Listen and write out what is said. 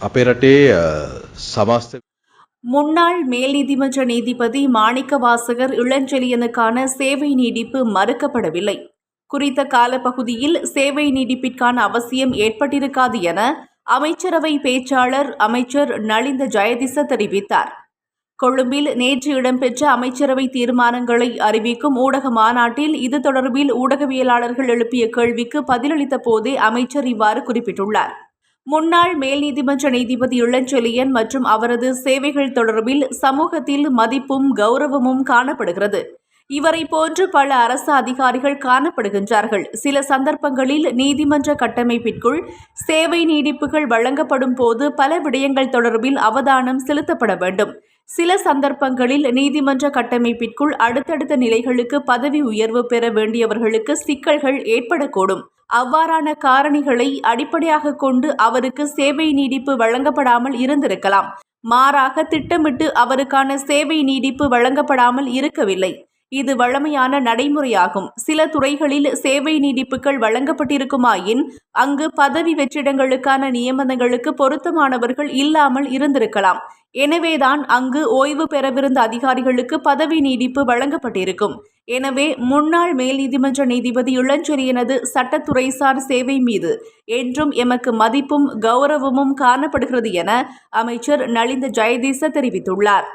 අපේ රටේ සමස්ත முன்னாள் மேல் நீதிமன்ற நீதிபதி மாணிக்கவாசகர் இளஞ்செழியனுக்கான சேவை நீடிப்பு மறுக்கப்படவில்லை. குறித்த காலப்பகுதியில் சேவை நீடிப்பிற்கான அவசியம் ஏற்பட்டிருக்காது என அமைச்சரவை பேச்சாளர் அமைச்சர் நலிந்த ஜெயதிச தெரிவித்தார். கொழும்பில் நேற்று இடம்பெற்ற அமைச்சரவை தீர்மானங்களை அறிவிக்கும் ஊடக மாநாட்டில் இது தொடர்பில் ஊடகவியலாளர்கள் எழுப்பிய கேள்விக்கு பதிலளித்த போதே அமைச்சர் இவ்வாறு குறிப்பிட்டுள்ளார். முன்னாள் மேல் நீதிமன்ற நீதிபதி இளஞ்செழியன் மற்றும் அவரது சேவைகள் தொடர்பில் சமூகத்தில் மதிப்பும் கௌரவமும் காணப்படுகிறது. இவரை போன்று பல அரசு அதிகாரிகள் காணப்படுகின்றார்கள். சில சந்தர்ப்பங்களில் நீதிமன்ற கட்டமைப்பிற்குள் சேவை நீடிப்புகள் வழங்கப்படும் போது பல விடயங்கள் தொடர்பில் அவதானம் செலுத்தப்பட வேண்டும். சில சந்தர்ப்பங்களில் நீதிமன்ற கட்டமைப்பிற்குள் அடுத்தடுத்த நிலைகளுக்கு பதவி உயர்வு பெற வேண்டியவர்களுக்கு சிக்கல்கள் ஏற்படக்கூடும். அவ்வாறான காரணிகளை அடிப்படையாக கொண்டு அவருக்கு சேவை நீடிப்பு வழங்கப்படாமல் இருந்திருக்கலாம். மாறாக திட்டமிட்டு அவருக்கான சேவை நீடிப்பு வழங்கப்படாமல் இருக்கவில்லை. இது வழமையான நடைமுறையாகும். சில துறைகளில் சேவை நீடிப்புகள் வழங்கப்பட்டிருக்குமாயின் அங்கு பதவி வெற்றிடங்களுக்கான நியமனங்களுக்கு பொருத்தமானவர்கள் இல்லாமல் இருந்திருக்கலாம். எனவேதான் அங்கு ஓய்வு பெறவிருந்த அதிகாரிகளுக்கு பதவி நீடிப்பு வழங்கப்பட்டிருக்கும். எனவே முன்னாள் மேல் நீதிமன்ற நீதிபதி இளஞ்செழியனது சட்டத்துறைசார் சேவை மீது என்றும் எமக்கு மதிப்பும் கௌரவமும் காணப்படுகிறது என அமைச்சர் நலிந்த ஜெயதிச தெரிவித்துள்ளார்.